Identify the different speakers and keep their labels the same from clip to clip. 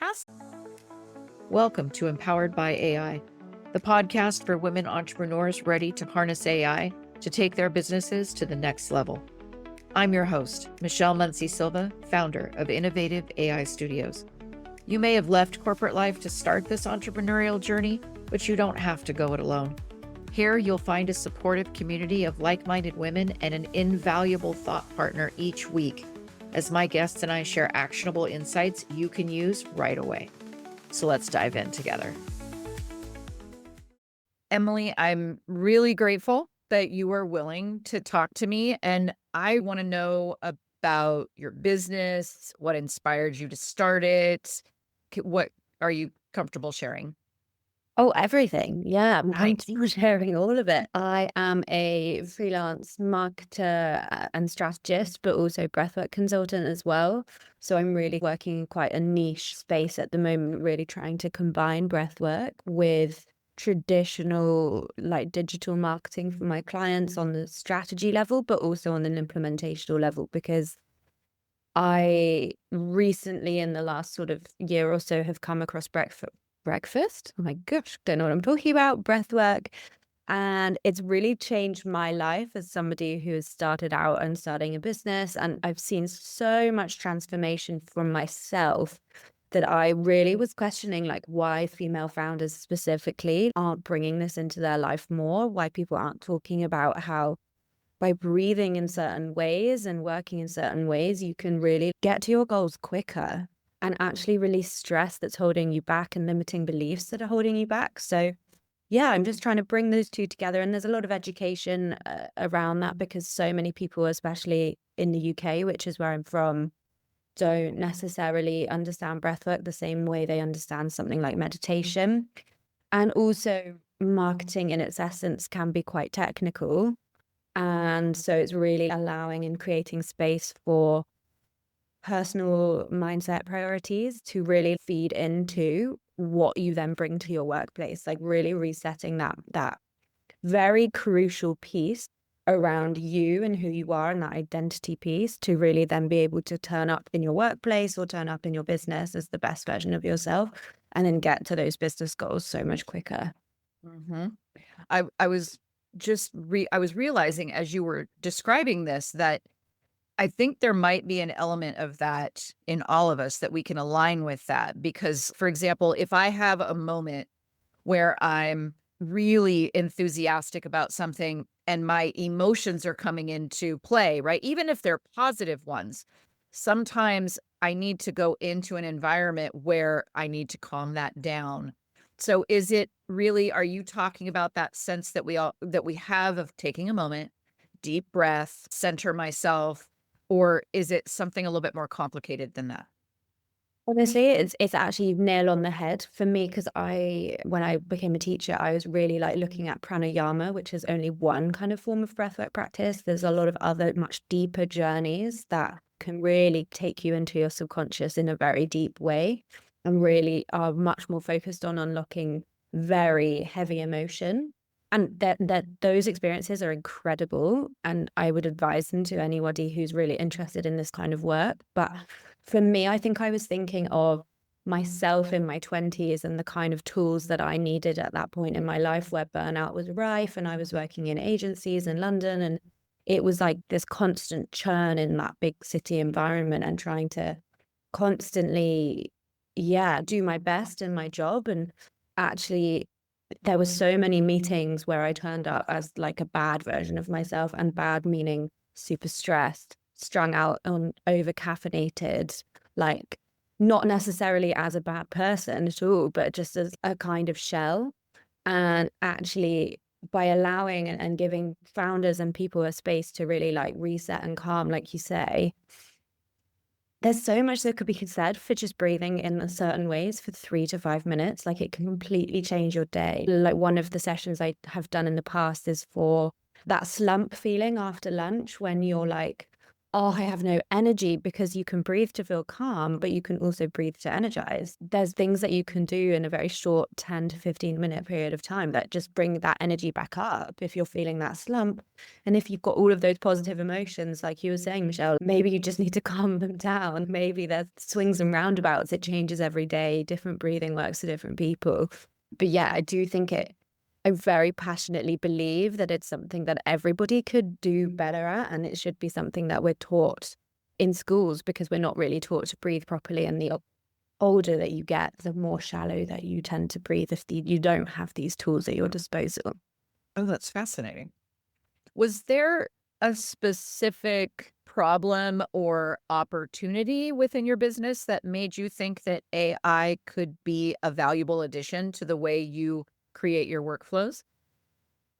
Speaker 1: podcast. Welcome to Empowered by AI, the podcast for women entrepreneurs ready to harness AI to take their businesses to the next level. I'm your host, Michelle Muncy Silva, founder of Innovative AI Studios. You may have left corporate life to start this entrepreneurial journey, but you don't have to go it alone. Here, you'll find a supportive community of like-minded women and an invaluable thought partner each week, as my guests and I share actionable insights you can use right away. So let's dive in together. Emily, I'm really grateful that you are willing to talk to me, and I want to know about your business, what inspired you to start it. What are you comfortable sharing?
Speaker 2: Oh, everything. Yeah, I'm
Speaker 1: Nice.
Speaker 2: comfortable sharing all of it. I am a freelance marketer and strategist, but also breathwork consultant as well. So I'm really working in quite a niche space at the moment, really trying to combine breathwork with traditional like digital marketing for my clients on the strategy level, but also on an implementational level, because I recently, in the last sort of year or so, have come across breakfast. Oh my gosh, don't know what I'm talking about. Breathwork. And it's really changed my life as somebody who has started out and starting a business. And I've seen so much transformation from myself that I really was questioning, like, why female founders specifically aren't bringing this into their life more, why people aren't talking about how by breathing in certain ways and working in certain ways, you can really get to your goals quicker and actually release stress that's holding you back and limiting beliefs that are holding you back. So yeah, I'm just trying to bring those two together. And there's a lot of education around that, because so many people, especially in the UK, which is where I'm from, don't necessarily understand breathwork the same way they understand something like meditation. And also marketing in its essence can be quite technical. And so it's really allowing and creating space for personal mindset priorities to really feed into what you then bring to your workplace, like really resetting that very crucial piece around you and who you are, and that identity piece, to really then be able to turn up in your workplace or turn up in your business as the best version of yourself, and then get to those business goals so much quicker.
Speaker 1: Mm-hmm. I was just I was realizing as you were describing this that I think there might be an element of that in all of us, that we can align with that. Because, for example, if I have a moment where I'm really enthusiastic about something and my emotions are coming into play, right? Even if they're positive ones, sometimes I need to go into an environment where I need to calm that down. So is it really, are you talking about that sense that we have of taking a moment, deep breath, center myself, or is it something a little bit more complicated than that?
Speaker 2: Honestly, it's actually you've nailed on the head for me, because when I became a teacher, I was really like looking at pranayama, which is only one kind of form of breathwork practice. There's a lot of other much deeper journeys that can really take you into your subconscious in a very deep way, and really are much more focused on unlocking very heavy emotion. And that those experiences are incredible, and I would advise them to anybody who's really interested in this kind of work. But for me, I think I was thinking of myself in my 20s and the kind of tools that I needed at that point in my life, where burnout was rife and I was working in agencies in London, and it was like this constant churn in that big city environment, and trying to constantly, yeah, do my best in my job. And actually, there were so many meetings where I turned up as like a bad version of myself, and bad meaning super stressed, strung out, on over caffeinated, like not necessarily as a bad person at all, but just as a kind of shell. And actually, by allowing and giving founders and people a space to really like reset and calm, like you say, there's so much that could be said for just breathing in certain ways for 3 to 5 minutes. Like, it can completely change your day. Like, one of the sessions I have done in the past is for that slump feeling after lunch, when you're like oh, I have no energy, because you can breathe to feel calm, but you can also breathe to energize. There's things that you can do in a very short 10 to 15-minute period of time that just bring that energy back up if you're feeling that slump. And if you've got all of those positive emotions, like you were saying, Michelle, maybe you just need to calm them down. Maybe there's swings and roundabouts. It changes every day. Different breathing works for different people. But yeah, I do think I very passionately believe that it's something that everybody could do better at, and it should be something that we're taught in schools, because we're not really taught to breathe properly. And the older that you get, the more shallow that you tend to breathe if you don't have these tools at your disposal.
Speaker 1: Oh, that's fascinating. Was there a specific problem or opportunity within your business that made you think that AI could be a valuable addition to the way you create your workflows?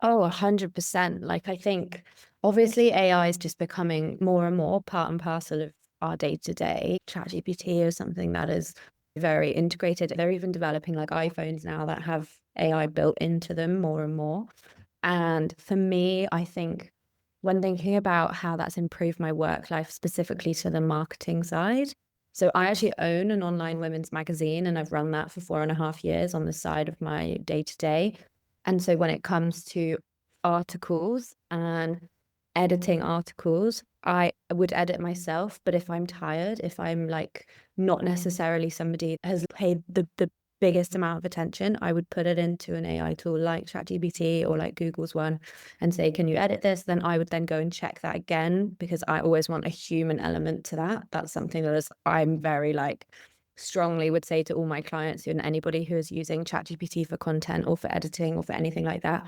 Speaker 2: Oh, 100%. Like, I think obviously AI is just becoming more and more part and parcel of our day to day. ChatGPT is something that is very integrated. They're even developing like iPhones now that have AI built into them more and more. And for me, I think when thinking about how that's improved my work life, specifically to the marketing side. So I actually own an online women's magazine, and I've run that for 4.5 years on the side of my day to day. And so when it comes to articles and editing articles, I would edit myself. But if I'm tired, if I'm like not necessarily somebody that has paid the biggest amount of attention, I would put it into an AI tool like ChatGPT or like Google's one and say, can you edit this? Then I would then go and check that again, because I always want a human element to that. That's something that is, I'm very like strongly would say to all my clients and anybody who is using ChatGPT for content or for editing or for anything like that,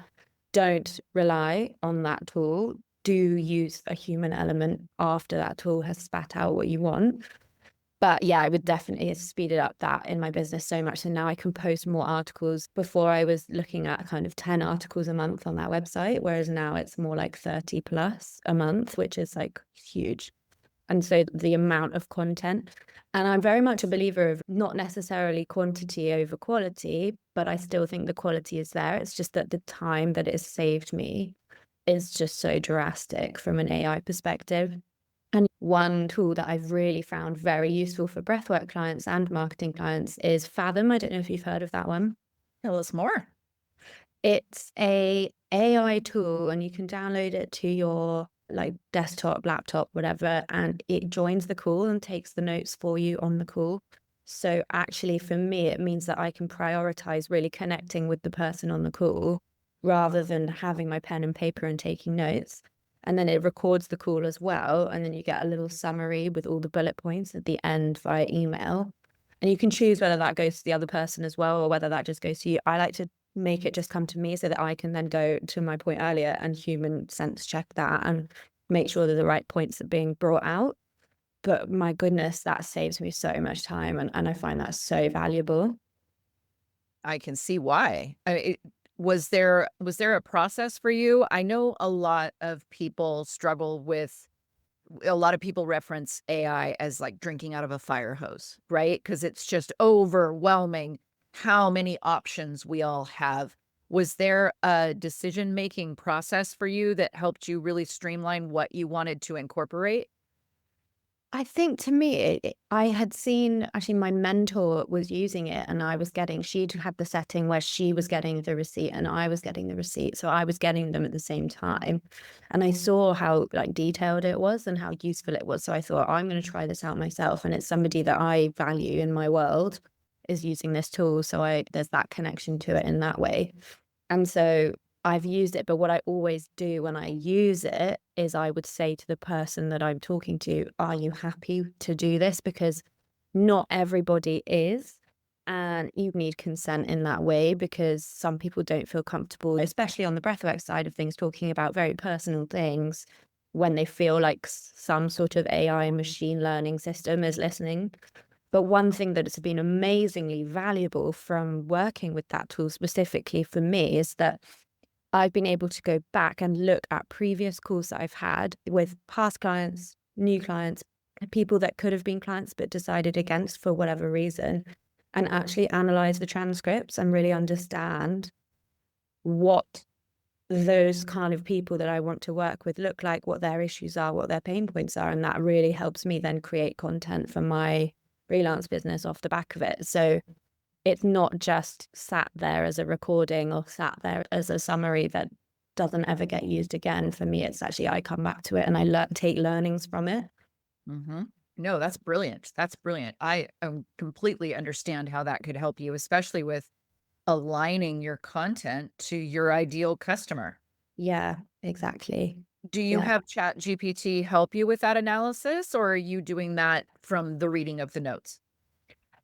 Speaker 2: don't rely on that tool. Do use a human element after that tool has spat out what you want. But yeah, I would definitely speeded up that in my business so much. So now I can post more articles. Before I was looking at kind of 10 articles a month on that website, whereas now it's more like 30 plus a month, which is like huge. And so the amount of content, and I'm very much a believer of not necessarily quantity over quality, but I still think the quality is there. It's just that the time that it has saved me is just so drastic from an AI perspective. And one tool that I've really found very useful for breathwork clients and marketing clients is Fathom. I don't know if you've heard of that one.
Speaker 1: Tell us more.
Speaker 2: It's a AI tool, and you can download it to your like desktop, laptop, whatever, and it joins the call and takes the notes for you on the call. So actually for me, it means that I can prioritize really connecting with the person on the call rather than having my pen and paper and taking notes. And then it records the call as well. And then you get a little summary with all the bullet points at the end via email. And you can choose whether that goes to the other person as well, or whether that just goes to you. I like to make it just come to me so that I can then go to my point earlier and human sense check that and make sure that the right points are being brought out. But my goodness, that saves me so much time, and I find that so valuable.
Speaker 1: I can see why. Was there a process for you? I know a lot of people struggle with a lot of people reference AI as like drinking out of a fire hose, right? Because it's just overwhelming how many options we all have. Was there a decision-making process for you that helped you really streamline what you wanted to incorporate?
Speaker 2: I think to me, I had seen actually my mentor was using it, and she'd had the setting where she was getting the receipt and I was getting the receipt. So I was getting them at the same time. And I saw how like detailed it was and how useful it was. So I thought, I'm going to try this out myself. And it's somebody that I value in my world is using this tool. So there's that connection to it in that way. And so I've used it, but what I always do when I use it is I would say to the person that I'm talking to, are you happy to do this? Because not everybody is. And you need consent in that way, because some people don't feel comfortable, especially on the breathwork side of things, talking about very personal things when they feel like some sort of AI machine learning system is listening. But one thing that has been amazingly valuable from working with that tool specifically for me is that I've been able to go back and look at previous calls that I've had with past clients, new clients, people that could have been clients but decided against for whatever reason, and actually analyze the transcripts and really understand what those kind of people that I want to work with look like, what their issues are, what their pain points are. And that really helps me then create content for my freelance business off the back of it. So it's not just sat there as a recording or sat there as a summary that doesn't ever get used again. For me, it's actually, I come back to it and I take learnings from it.
Speaker 1: Mhm. No, that's brilliant. That's brilliant. I, completely understand how that could help you, especially with aligning your content to your ideal customer.
Speaker 2: Yeah, exactly.
Speaker 1: Do you
Speaker 2: Yeah.
Speaker 1: have ChatGPT help you with that analysis, or are you doing that from the reading of the notes?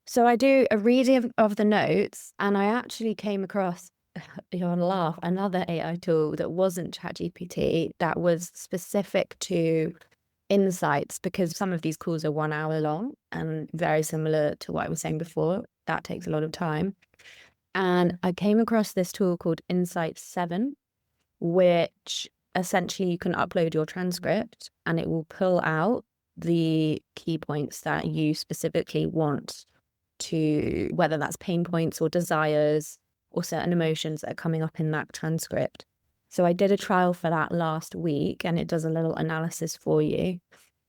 Speaker 2: So I do a reading of the notes, and I actually came across, you're gonna laugh, another AI tool that wasn't ChatGPT that was specific to insights, because some of these calls are 1 hour long and very similar to what I was saying before. That takes a lot of time. And I came across this tool called Insight 7, which essentially you can upload your transcript and it will pull out the key points that you specifically want to, whether that's pain points or desires or certain emotions that are coming up in that transcript. So I did a trial for that last week and it does a little analysis for you.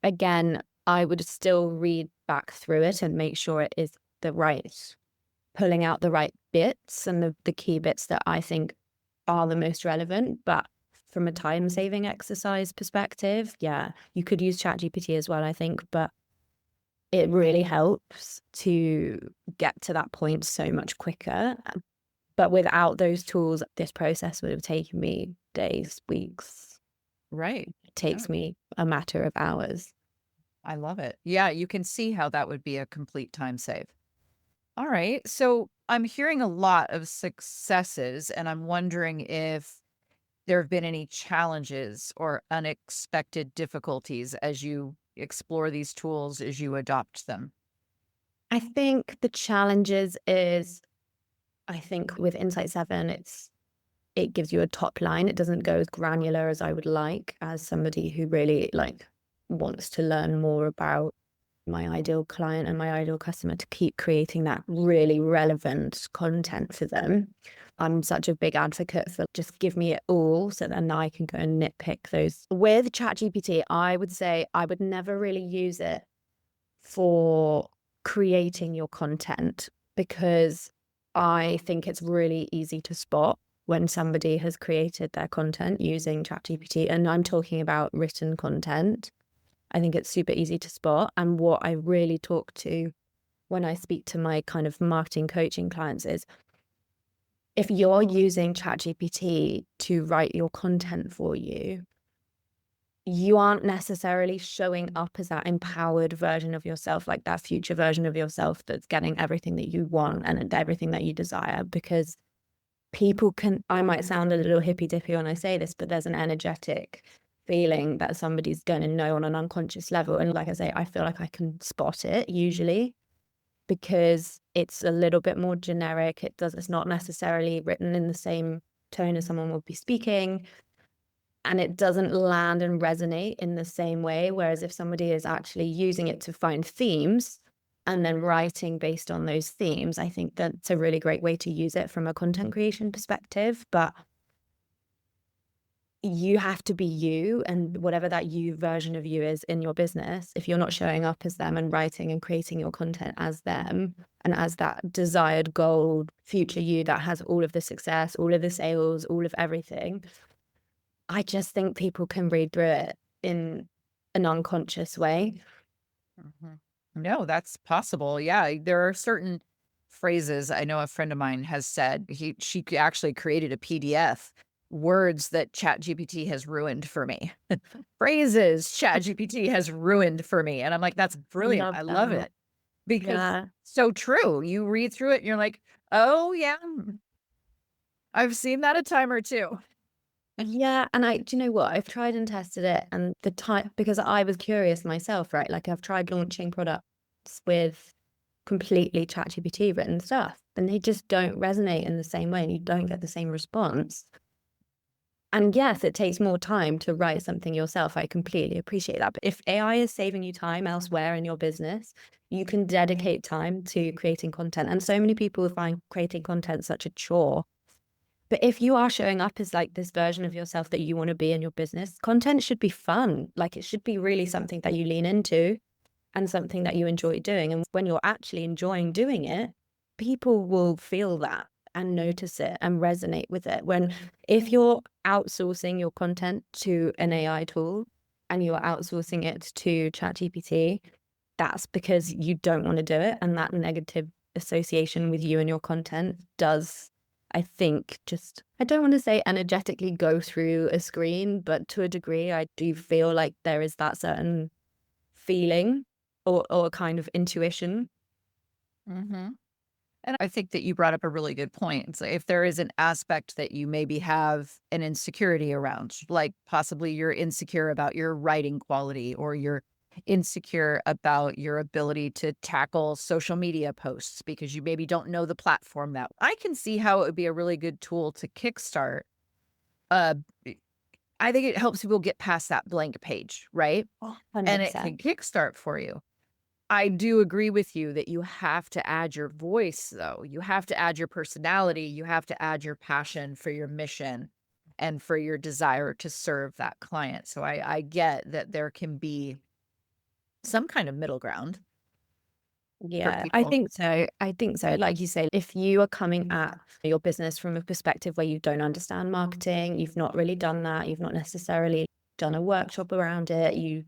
Speaker 2: Again, I would still read back through it and make sure it is the right, pulling out the right bits and the key bits that I think are the most relevant. But from a time saving exercise perspective, yeah, you could use ChatGPT as well, I think, but it really helps to get to that point so much quicker. But without those tools, this process would have taken me days, weeks.
Speaker 1: Right.
Speaker 2: It
Speaker 1: Yeah,
Speaker 2: takes me a matter of hours.
Speaker 1: I love it. Yeah, you can see how that would be a complete time save. All right. So I'm hearing a lot of successes, and I'm wondering if there have been any challenges or unexpected difficulties as you explore these tools, as you adopt them.
Speaker 2: I think the challenges is, I think with Insight 7, it gives you a top line. It doesn't go as granular as I would like, as somebody who really like wants to learn more about my ideal client and my ideal customer, to keep creating that really relevant content for them. I'm such a big advocate for just give me it all so then I can go and nitpick those. With ChatGPT, I would say I would never really use it for creating your content, because I think it's really easy to spot when somebody has created their content using ChatGPT. And I'm talking about written content. I think it's super easy to spot. And what I really talk to when I speak to my kind of marketing coaching clients is, if you're using ChatGPT to write your content for you aren't necessarily showing up as that empowered version of yourself, like that future version of yourself that's getting everything that you want and everything that you desire. Because people can, I might sound a little hippy dippy when I say this, but there's an energetic feeling that somebody's going to know on an unconscious level. And like I say, I feel like I can spot it usually, because it's a little bit more generic. It's not necessarily written in the same tone as someone would be speaking, and it doesn't land and resonate in the same way. Whereas if somebody is actually using it to find themes and then writing based on those themes, I think that's a really great way to use it from a content creation perspective. But you have to be you, and whatever that you version of you is in your business. If you're not showing up as them and writing and creating your content as them and as that desired goal future you that has all of the success, all of the sales, all of everything, I just think people can read through it in an unconscious way.
Speaker 1: Mhm. No, that's possible. Yeah, there are certain phrases I know a friend of mine has said. She actually created a PDF, words that ChatGPT has ruined for me. Phrases ChatGPT has ruined for me. And I'm like, that's brilliant.
Speaker 2: Love
Speaker 1: I love
Speaker 2: that.
Speaker 1: it because
Speaker 2: Yeah.
Speaker 1: so true. You read through it and you're like, oh yeah, I've seen that a time or two.
Speaker 2: Yeah, and do you know what? I've tried and tested it, and the time, because I was curious myself, right? Like I've tried launching products with completely ChatGPT written stuff, and they just don't resonate in the same way, and you don't get the same response. And yes, it takes more time to write something yourself. I completely appreciate that. But if AI is saving you time elsewhere in your business, you can dedicate time to creating content. And so many people find creating content such a chore. But if you are showing up as like this version of yourself that you want to be in your business, content should be fun. Like it should be really something that you lean into and something that you enjoy doing. And when you're actually enjoying doing it, people will feel that and notice it and resonate with it. When if you're outsourcing your content to an AI tool and you're outsourcing it to ChatGPT, that's because you don't want to do it. And that negative association with you and your content does, I think, just, I don't want to say energetically go through a screen, but to a degree, I do feel like there is that certain feeling or kind of intuition.
Speaker 1: Mhm. And I think that you brought up a really good point. So if there is an aspect that you maybe have an insecurity around, like possibly you're insecure about your writing quality or you're insecure about your ability to tackle social media posts because you maybe don't know the platform that I can see how it would be a really good tool to kickstart. Uh, I think it helps people get past that blank page, right?
Speaker 2: Oh,
Speaker 1: And it can
Speaker 2: 100%.
Speaker 1: kickstart for you. I do agree with you that you have to add your voice, though. You have to add your personality. You have to add your passion for your mission and for your desire to serve that client. So I get that there can be some kind of middle ground for
Speaker 2: Yeah, I
Speaker 1: people.
Speaker 2: think so. I think so. Like you say, if you are coming at your business from a perspective where you don't understand marketing, you've not really done that, you've not necessarily done a workshop around it, you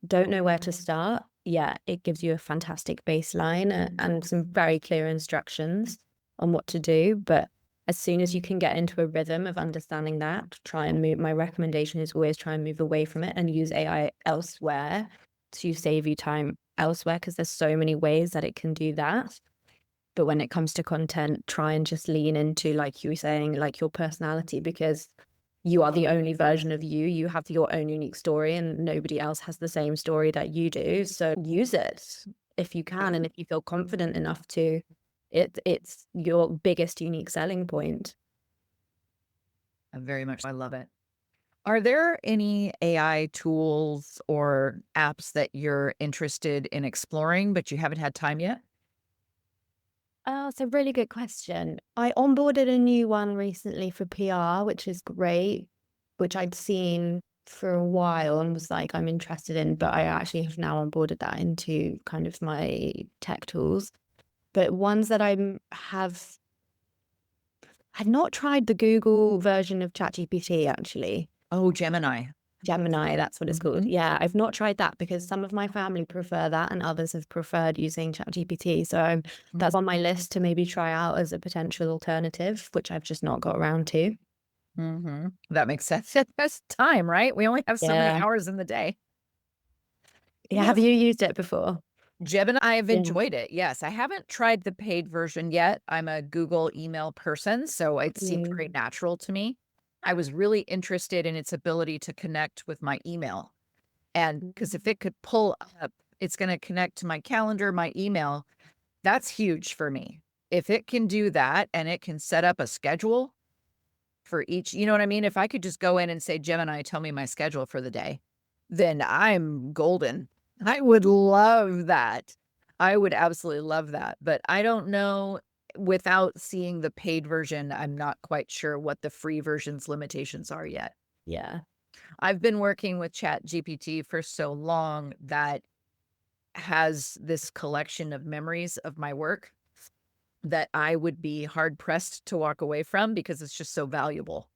Speaker 2: don't know where to start, yeah, it gives you a fantastic baseline and some very clear instructions on what to do. But as soon as you can get into a rhythm of understanding that, try and move. My recommendation is always try and move away from it and use AI elsewhere to save you time elsewhere because there's so many ways that it can do that. But when it comes to content, try and just lean into, like you were saying, like your personality, because you are the only version of you. You have your own unique story, and nobody else has the same story that you do. So use it if you can, and if you feel confident enough to. It's your biggest unique selling point.
Speaker 1: Very much. I love it. Are there any AI tools or apps that you're interested in exploring, but you haven't had time yet?
Speaker 2: Oh, it's a really good question. I onboarded a new one recently for PR, which is great, which I'd seen for a while and was like, I'm interested in, but I actually have now onboarded that into kind of my tech tools. But ones that had not tried the Google version of ChatGPT actually.
Speaker 1: Oh, Gemini.
Speaker 2: Gemini, that's what it's called.
Speaker 1: Mhm.
Speaker 2: Yeah, I've not tried that because some of my family prefer that and others have preferred using ChatGPT. So that's on my list to maybe try out as a potential alternative, which I've just not got around to.
Speaker 1: Mhm. That makes sense. That's time, right? We only have so many
Speaker 2: Yeah.
Speaker 1: hours in the day.
Speaker 2: Yeah. Have you used it before?
Speaker 1: Gemini, I've
Speaker 2: Yeah.
Speaker 1: enjoyed it. Yes, I haven't tried the paid version yet. I'm a Google email person, so it seemed very
Speaker 2: Mm.
Speaker 1: natural to me. I was really interested in its ability to connect with my email. And because if it could pull up, it's going to connect to my calendar, my email. That's huge for me. If it can do that and it can set up a schedule for each, you know what I mean? If I could just go in and say, Gemini, tell me my schedule for the day, then I'm golden. I would love that. I would absolutely love that. But I don't know, without seeing the paid version, I'm not quite sure what the free version's limitations are yet.
Speaker 2: Yeah.
Speaker 1: I've been working with ChatGPT for so long that has this collection of memories of my work that I would be hard pressed to walk away from because it's just so valuable.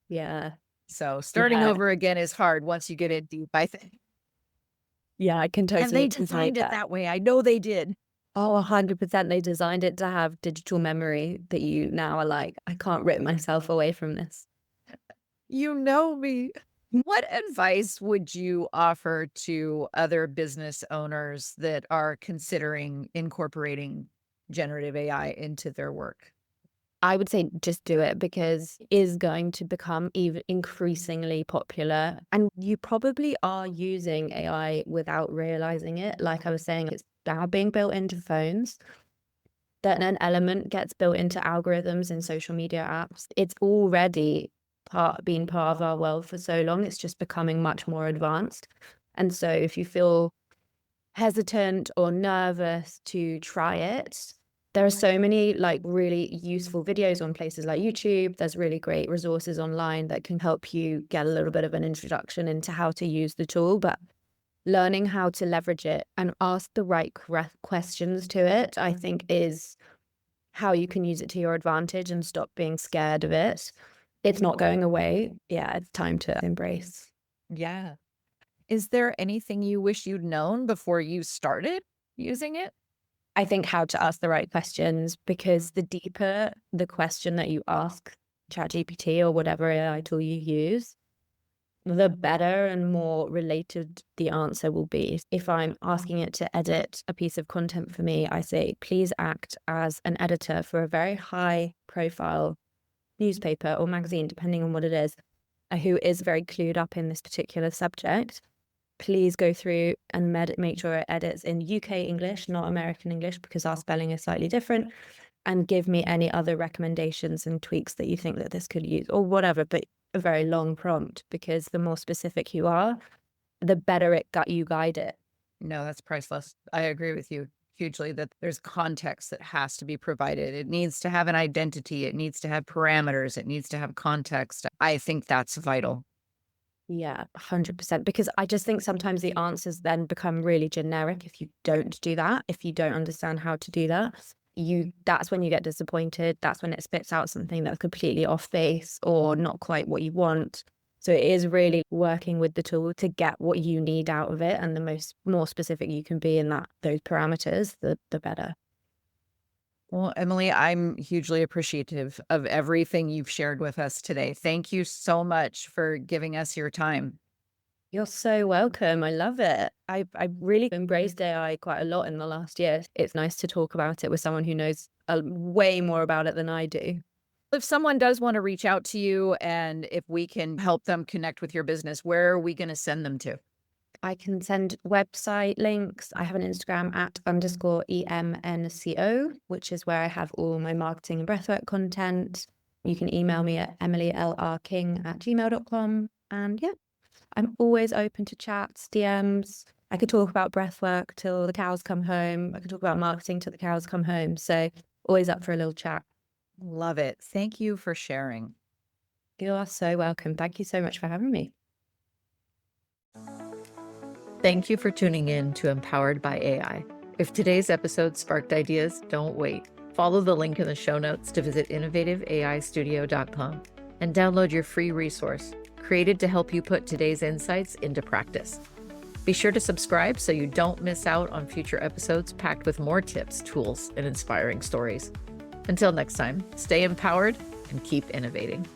Speaker 2: Yeah.
Speaker 1: So starting
Speaker 2: Yeah.
Speaker 1: over again is hard once you get in deep, I think.
Speaker 2: Yeah. I can
Speaker 1: And
Speaker 2: totally
Speaker 1: they
Speaker 2: appreciate
Speaker 1: designed it
Speaker 2: that.
Speaker 1: that way. I know they did.
Speaker 2: Oh, 100%. They designed it to have digital memory that you now are like, I can't rip myself away from this.
Speaker 1: You know me. What advice would you offer to other business owners that are considering incorporating generative AI into their work?
Speaker 2: I would say just do it because it is going to become even increasingly popular. And you probably are using AI without realizing it. Like I was saying, it's now being built into phones. That an element gets built into algorithms in social media apps. It's already been part of our world for so long. It's just becoming much more advanced. And so if you feel hesitant or nervous to try it, There are so many like really useful videos on places like YouTube. There's really great resources online that can help you get a little bit of an introduction into how to use the tool, but learning how to leverage it and ask the right questions to it, I think, is how you can use it to your advantage and stop being scared of it. It's not going away. Yeah, it's time to embrace.
Speaker 1: Yeah. Is there anything you wish you'd known before you started using it?
Speaker 2: I think how to ask the right questions, because the deeper the question that you ask ChatGPT or whatever AI tool you use, the better and more related the answer will be. If I'm asking it to edit a piece of content for me, I say, please act as an editor for a very high profile newspaper or magazine, depending on what it is, who is very clued up in this particular subject. Please go through and make sure it edits in UK English, not American English, because our spelling is slightly different. And give me any other recommendations and tweaks that you think that this could use, or whatever, but a very long prompt, because the more specific you are, the better you guide it.
Speaker 1: No, that's priceless. I agree with you hugely that there's context that has to be provided. It needs to have an identity. It needs to have parameters. It needs to have context. I think that's vital.
Speaker 2: Yeah, 100%. Because I just think sometimes the answers then become really generic if you don't do that, if you don't understand how to do that. That's when you get disappointed. That's when it spits out something that's completely off base or not quite what you want. So it is really working with the tool to get what you need out of it, and the more specific you can be in those parameters, the better.
Speaker 1: Well, Emily, I'm hugely appreciative of everything you've shared with us today. Thank you so much for giving us your time.
Speaker 2: You're so welcome. I love it. I really embraced AI quite a lot in the last year. It's nice to talk about it with someone who knows way more about it than I do.
Speaker 1: If someone does want to reach out to you and if we can help them connect with your business, where are we going to send them to?
Speaker 2: I can send website links. I have an Instagram @_EMNCO, which is where I have all my marketing and breathwork content. You can email me at emilylrking@gmail.com. And yeah, I'm always open to chats, DMs. I could talk about breathwork till the cows come home. I could talk about marketing till the cows come home. So always up for a little chat.
Speaker 1: Love it. Thank you for sharing.
Speaker 2: You are so welcome. Thank you so much for having me.
Speaker 1: Thank you for tuning in to Empowered by AI. If today's episode sparked ideas, don't wait. Follow the link in the show notes to visit innovativeaistudio.com and download your free resource, created to help you put today's insights into practice. Be sure to subscribe so you don't miss out on future episodes packed with more tips, tools, and inspiring stories. Until next time, stay empowered and keep innovating.